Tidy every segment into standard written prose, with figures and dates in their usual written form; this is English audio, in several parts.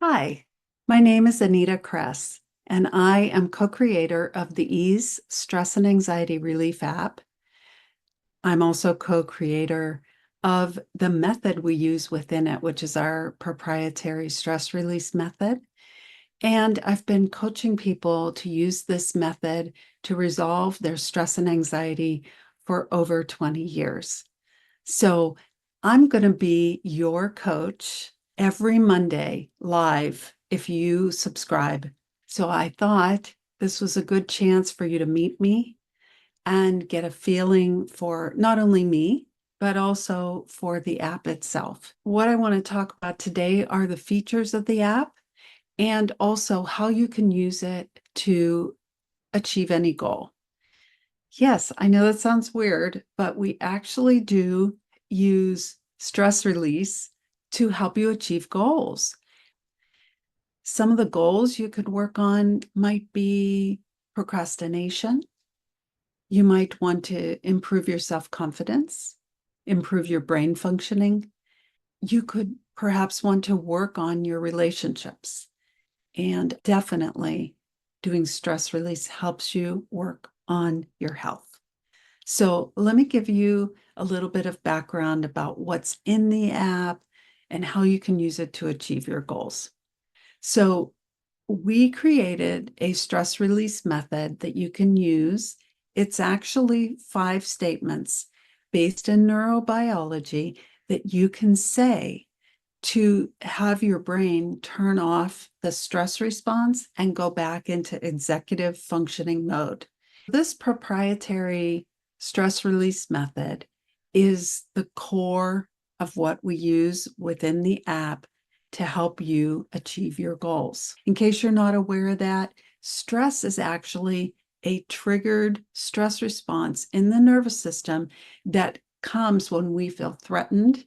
Hi, my name is Anita Kress, and I am co-creator of the Ease Stress and Anxiety Relief app. I'm also co-creator of the method we use within it, which is our proprietary stress release method. And I've been coaching people to use this method to resolve their stress and anxiety for over 20 years. So I'm going to be your coach every Monday live if you subscribe. So I thought this was a good chance for you to meet me and get a feeling for not only me, but also for the app itself. What I want to talk about today are the features of the app and also how you can use it to achieve any goal. Yes, I know that sounds weird, but we actually do use stress release to help you achieve goals. Some of the goals you could work on might be procrastination. You might want to improve your self-confidence, improve your brain functioning. You could perhaps want to work on your relationships. And definitely doing stress release helps you work on your health. So let me give you a little bit of background about what's in the app and how you can use it to achieve your goals. So we created a stress release method that you can use. It's actually 5 statements based in neurobiology that you can say to have your brain turn off the stress response and go back into executive functioning mode. This proprietary stress release method is the core of what we use within the app to help you achieve your goals. In case you're not aware of that, stress is actually a triggered stress response in the nervous system that comes when we feel threatened,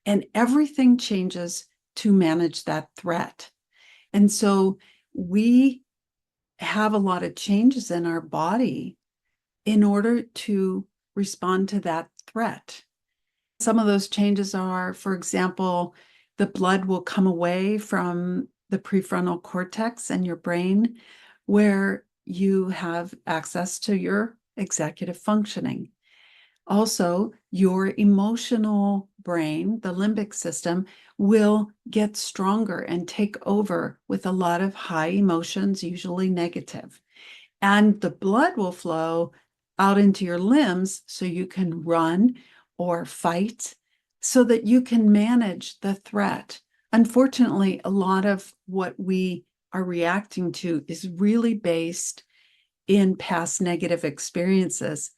and everything changes to manage that threat. And so we have a lot of changes in our body in order to respond to that threat. Some of those changes are, for example, the blood will come away from the prefrontal cortex and your brain, where you have access to your executive functioning. Also, your emotional brain, the limbic system, will get stronger and take over with a lot of high emotions, usually negative. And the blood will flow out into your limbs so you can run or fight so that you can manage the threat. Unfortunately, a lot of what we are reacting to is really based in past negative experiences,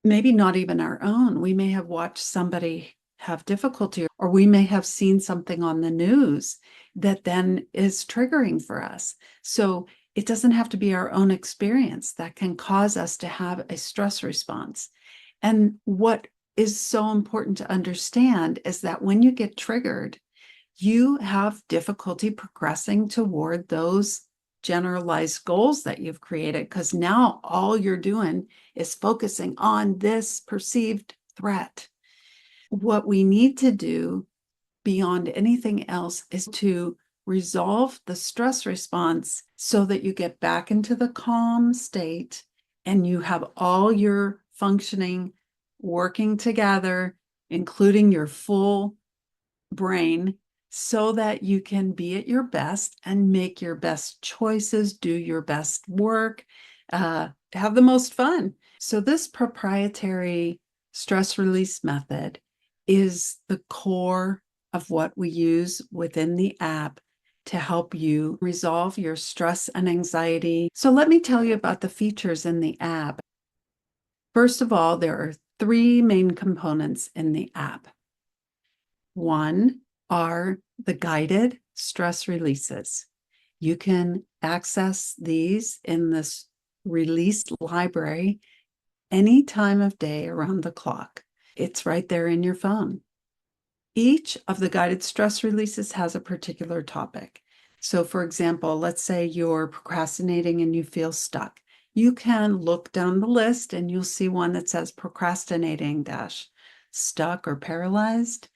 maybe not even our own. We may have watched somebody have difficulty, or we may have seen something on the news that then is triggering for us. So it doesn't have to be our own experience that can cause us to have a stress response. And what is so important to understand is that when you get triggered, you have difficulty progressing toward those generalized goals that you've created, because now all you're doing is focusing on this perceived threat. What we need to do beyond anything else is to resolve the stress response so that you get back into the calm state and you have all your functioning working together, including your full brain, so that you can be at your best and make your best choices, do your best work, have the most fun. So this proprietary stress release method is the core of what we use within the app to help you resolve your stress and anxiety. So let me tell you about the features in the app. First of all, there are 3 main components in the app. One are the guided stress releases. You can access these in this release library any time of day around the clock. It's right there in your phone. Each of the guided stress releases has a particular topic. So, for example, let's say you're procrastinating and you feel stuck. You can look down the list and you'll see one that says procrastinating dash stuck or paralyzed.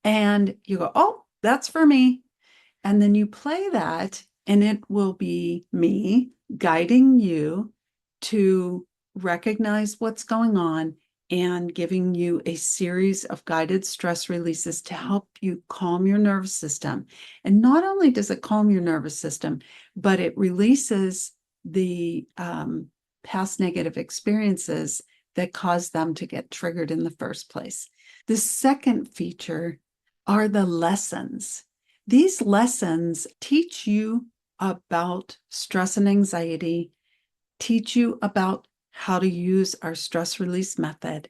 And you go, oh, that's for me. And then you play that, and it will be me guiding you to recognize what's going on and giving you a series of guided stress releases to help you calm your nervous system. And not only does it calm your nervous system, but it releases the past negative experiences that caused them to get triggered in the first place. The second feature are the lessons. These lessons teach you about stress and anxiety, teach you about how to use our stress release method,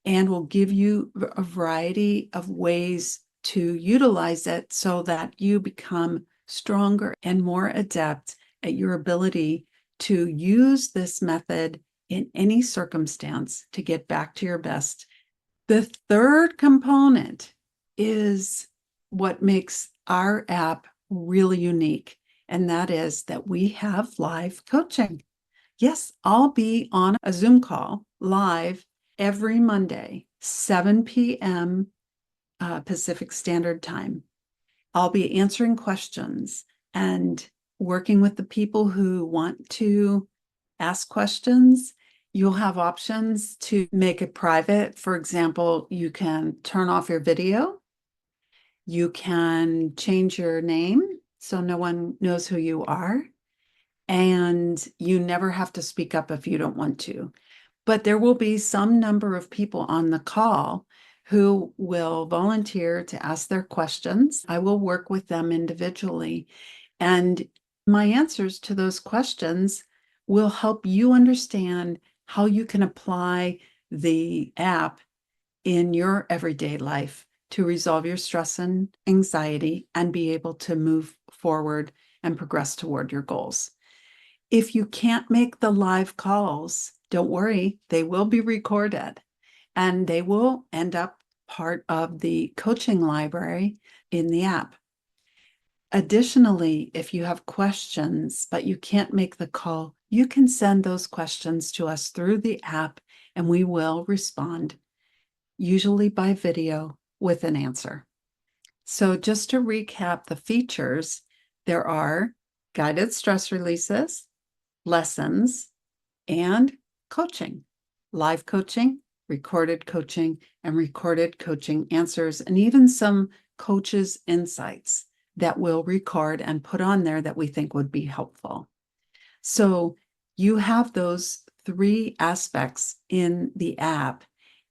and will give you a variety of ways to utilize it so that you become stronger and more adept at your ability to use this method in any circumstance to get back to your best. The third component is what makes our app really unique, and that is that we have live coaching. Yes, I'll be on a Zoom call live every Monday, 7 p.m. Pacific Standard Time. I'll be answering questions and working with the people who want to ask questions. You'll have options to make it private. For example, you can turn off your video. You can change your name so no one knows who you are. And you never have to speak up if you don't want to. But there will be some number of people on the call who will volunteer to ask their questions. I will work with them individually. And my answers to those questions will help you understand how you can apply the app in your everyday life to resolve your stress and anxiety and be able to move forward and progress toward your goals. If you can't make the live calls, don't worry, they will be recorded and they will end up part of the coaching library in the app. Additionally, if you have questions, but you can't make the call, you can send those questions to us through the app and we will respond, usually by video with an answer. So just to recap the features, there are guided stress releases, lessons, and coaching, live coaching, and recorded coaching answers, and even some coaches' insights that we'll record and put on there that we think would be helpful. So you have those three aspects in the app.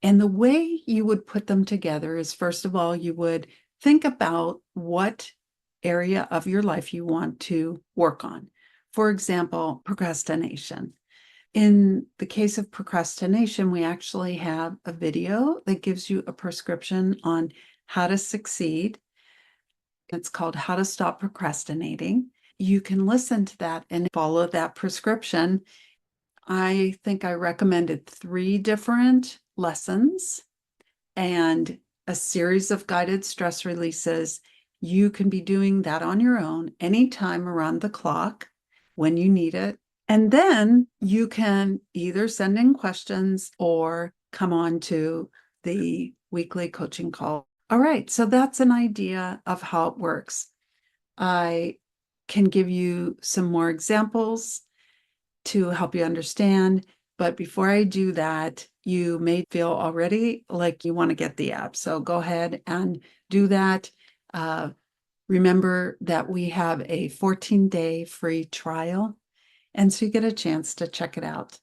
And the way you would put them together is, first of all, you would think about what area of your life you want to work on. For example, procrastination. In the case of procrastination, we actually have a video that gives you a prescription on how to succeed. It's called How to Stop Procrastinating. You can listen to that and follow that prescription. I think I recommended 3 different lessons and a series of guided stress releases. You can be doing that on your own anytime around the clock when you need it. And then you can either send in questions or come on to the weekly coaching call. All right, so that's an idea of how it works. I can give you some more examples to help you understand. But before I do that, you may feel already like you want to get the app. So go ahead and do that. Remember that we have a 14-day free trial. And so you get a chance to check it out.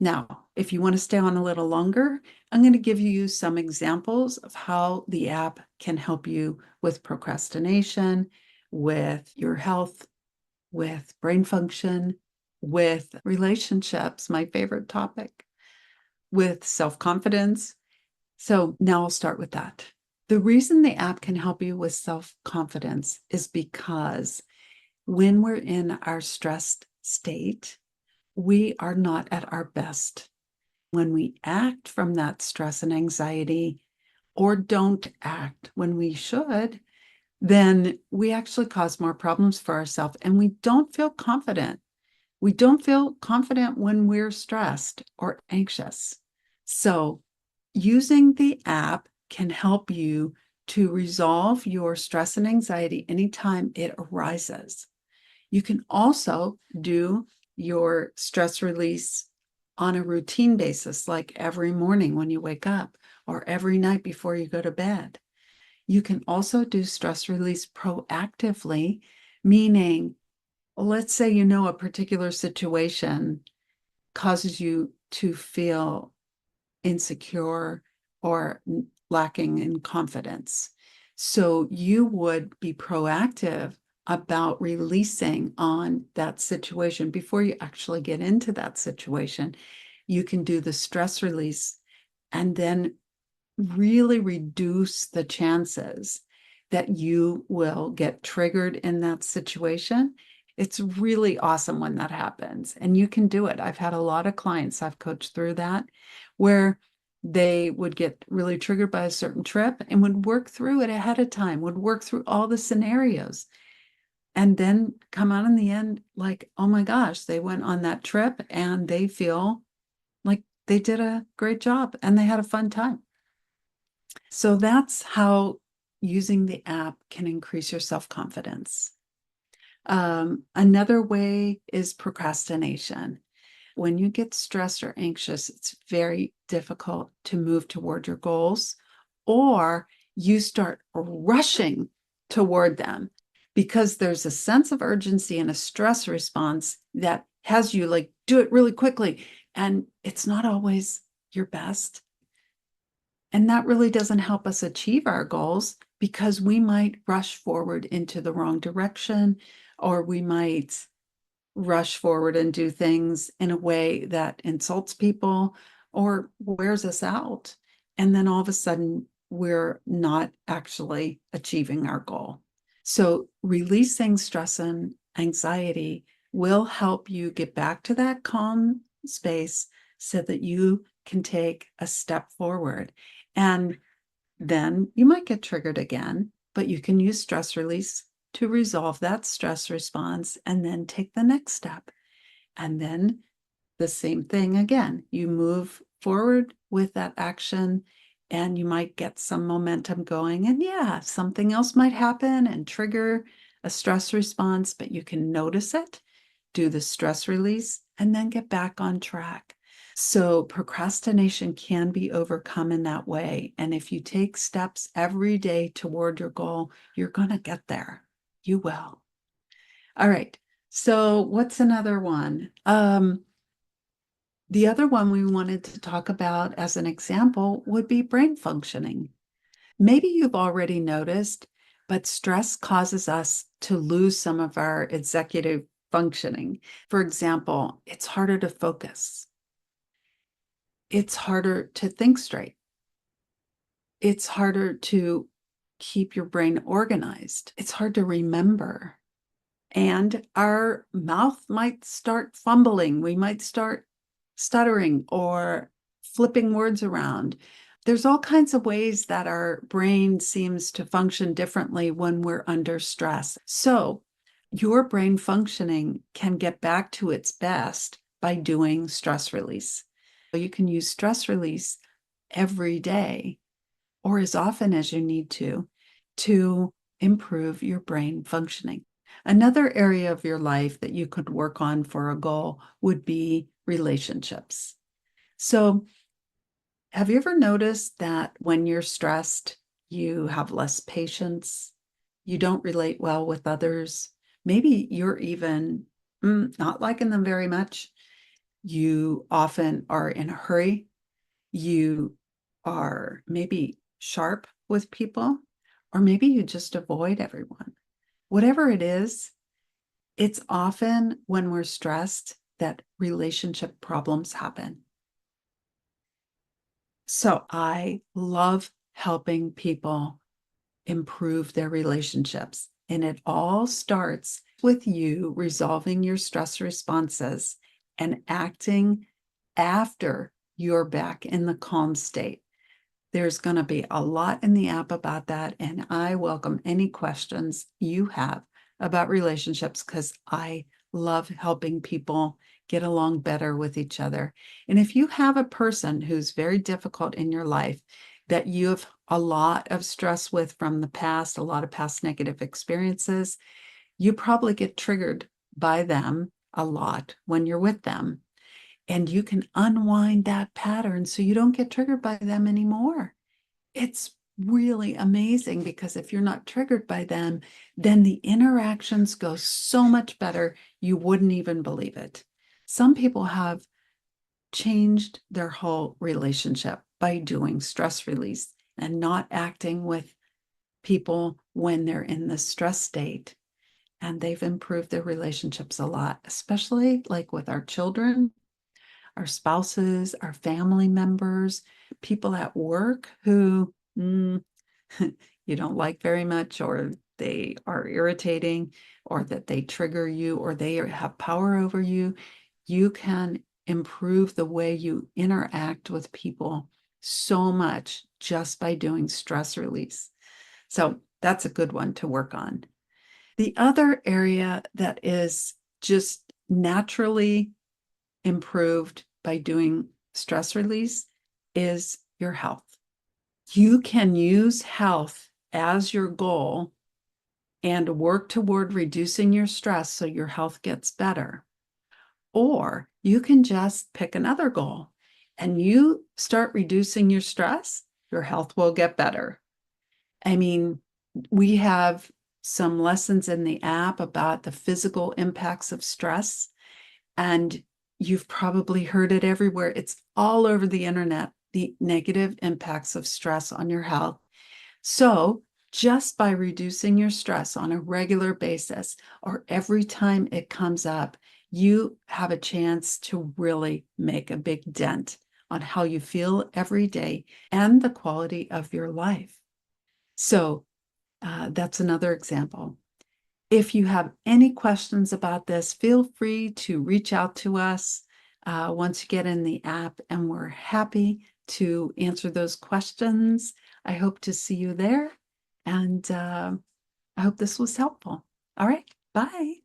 Now, if you want to stay on a little longer, I'm going to give you some examples of how the app can help you with procrastination, with your health, with brain function, with relationships, my favorite topic, with self-confidence. So now I'll start with that. The reason the app can help you with self-confidence is because when we're in our stressed state, we are not at our best. When we act from that stress and anxiety, or don't act when we should, then we actually cause more problems for ourselves and we don't feel confident. We don't feel confident when we're stressed or anxious. So using the app can help you to resolve your stress and anxiety anytime it arises. You can also do your stress release on a routine basis, like every morning when you wake up or every night before you go to bed. You can also do stress release proactively, meaning, let's say you know a particular situation causes you to feel insecure or lacking in confidence. So you would be proactive about releasing on that situation before you actually get into that situation. You can do the stress release and then really reduce the chances that you will get triggered in that situation. It's really awesome when that happens, and you can do it. I've had a lot of clients I've coached through that where they would get really triggered by a certain trip and would work through it ahead of time, would work through all the scenarios, and then come out in the end like, oh my gosh, they went on that trip and they feel like they did a great job and they had a fun time. So that's how using the app can increase your self-confidence. Another way is procrastination. When you get stressed or anxious, it's very difficult to move toward your goals, or you start rushing toward them because there's a sense of urgency and a stress response that has you like do it really quickly. And it's not always your best. And that really doesn't help us achieve our goals because we might rush forward into the wrong direction, or we might rush forward and do things in a way that insults people or wears us out. And then all of a sudden, we're not actually achieving our goal. So, releasing stress and anxiety will help you get back to that calm space so that you can take a step forward. And then you might get triggered again, but you can use stress release to resolve that stress response and then take the next step. And then the same thing again. You move forward with that action and you might get some momentum going. And yeah, something else might happen and trigger a stress response, but you can notice it, do the stress release, and then get back on track. So procrastination can be overcome in that way. And if you take steps every day toward your goal, you're going to get there. You will. All right. So what's another one? The other one we wanted to talk about as an example would be brain functioning. Maybe you've already noticed, but stress causes us to lose some of our executive functioning. For example, it's harder to focus. It's harder to think straight. It's harder to keep your brain organized. It's hard to remember. And our mouth might start fumbling. We might start stuttering or flipping words around. There's all kinds of ways that our brain seems to function differently when we're under stress. So, your brain functioning can get back to its best by doing stress release. You can use stress release every day or as often as you need to improve your brain functioning. Another area of your life that you could work on for a goal would be relationships. So, have you ever noticed that when you're stressed, you have less patience? You don't relate well with others? Maybe you're even not liking them very much. You often are in a hurry. You are maybe sharp with people, or maybe you just avoid everyone. Whatever it is, it's often when we're stressed that relationship problems happen. So I love helping people improve their relationships. And it all starts with you resolving your stress responses and acting after you're back in the calm state. There's going to be a lot in the app about that. And I welcome any questions you have about relationships because I love helping people get along better with each other. And if you have a person who's very difficult in your life, that you have a lot of stress with from the past, a lot of past negative experiences, you probably get triggered by them a lot when you're with them. And you can unwind that pattern so you don't get triggered by them anymore. It's really amazing because if you're not triggered by them, then the interactions go so much better, you wouldn't even believe it. Some people have changed their whole relationship by doing stress release and not acting with people when they're in the stress state. And they've improved their relationships a lot, especially like with our children, our spouses, our family members, people at work who you don't like very much, or they are irritating, or that they trigger you, or they have power over you. You can improve the way you interact with people so much just by doing stress release. So that's a good one to work on. The other area that is just naturally improved by doing stress release is your health. You can use health as your goal and work toward reducing your stress so your health gets better. Or you can just pick another goal and you start reducing your stress, your health will get better. I mean, we have some lessons in the app about the physical impacts of stress, and you've probably heard it everywhere. It's all over the internet, the negative impacts of stress on your health. So just by reducing your stress on a regular basis or every time it comes up, you have a chance to really make a big dent on how you feel every day and the quality of your life. So that's another example. If you have any questions about this, feel free to reach out to us once you get in the app, and we're happy to answer those questions. I hope to see you there, and I hope this was helpful. All right, bye.